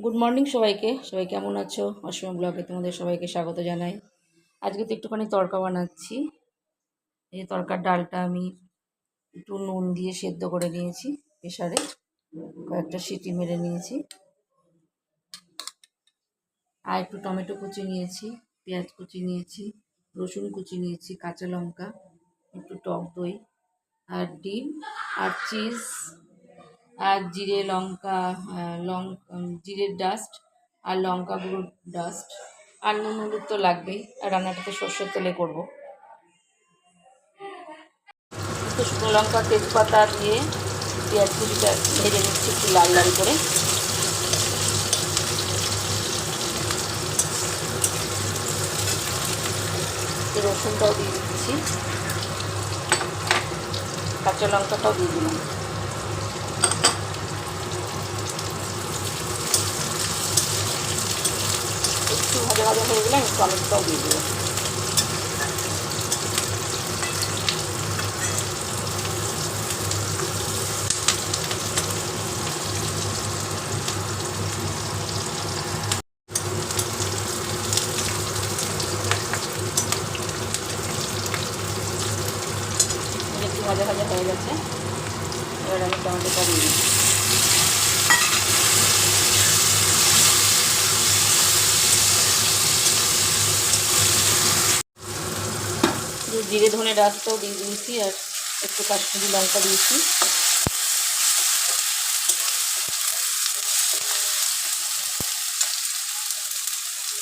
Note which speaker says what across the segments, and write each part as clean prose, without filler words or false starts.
Speaker 1: Good morning সবাইকে। সবাই কেমন আছো? অসীম ব্লগে তোমাদের সবাইকে স্বাগত জানাই। আজকে তো একটুখানি তড়কা বানাচ্ছি। এই তড়কার ডালটা আমি একটু নুন দিয়ে সেদ্ধ করে নিয়েছি প্রেসারে, কয়েকটা সিটি মেরে নিয়েছি। আর একটু টমেটো কুচি নিয়েছি, পেঁয়াজ কুচি নিয়েছি, রসুন কুচি নিয়েছি, কাঁচা লঙ্কা, একটু টক দই আর ডিম আর চিজ আর জিরে লঙ্কা, জিরের ডাস্ট আর লঙ্কা গুঁড়োর ডাস্ট আর নুন হলুদ তো লাগবেই। আর রান্নাটাতে সর্ষের তেলে করবো। একটু শুকনো লঙ্কা তেজপাতা দিয়ে পেঁয়াজ কুচিটা ভেজে নিচ্ছি একটু লাল লাল করে। রসুনটাও দিয়ে দিচ্ছি, কাঁচা লঙ্কাটাও দিয়ে দিলাম। একটু ভাজা ভাজা হয়ে গেলে আমি টমেটোটাও দিয়ে দেবো। একটু ভাজা ভাজা হয়ে গেছে, এবার আমি টমেটোটা দিয়ে দিই। জিরে ধনে ডাস্টটাও দিয়ে দিয়েছি আর একটু কাশ্মীরি লঙ্কা দিয়েছি।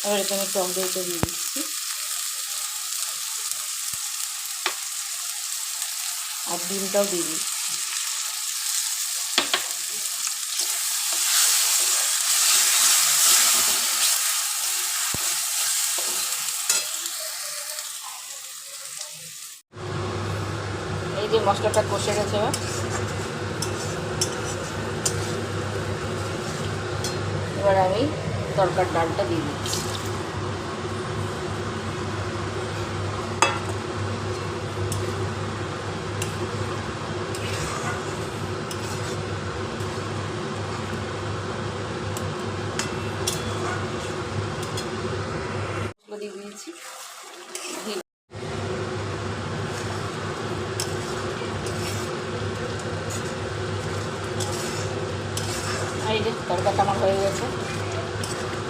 Speaker 1: এবার এখানে টক দইটা দিয়ে দিচ্ছি আর ডিমটাও দিয়ে দিচ্ছি। এই যে মশলাটা কষে গেছে, এবার আমি তড়কার ডালটা দিয়ে দিচ্ছি। দিয়ে দিয়েছি এই যে তড়কাটা আমার হয়ে গেছে।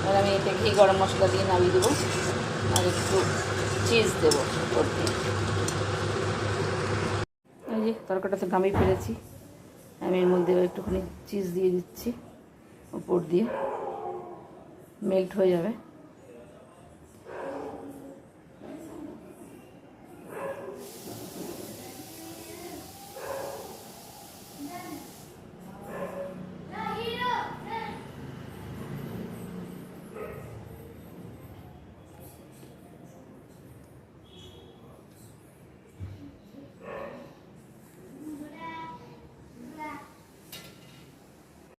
Speaker 1: এবার আমি এতে ঘি গরম মশলা দিয়ে নামিয়ে দেবো আর একটু চিজ দেবো উপর দিয়ে। এই যে তড়কাটাতে নামিয়ে ফেলেছি, আমি এর মধ্যে একটুখানি চিজ দিয়ে দিচ্ছি উপর দিয়ে, মেল্ট হয়ে যাবে।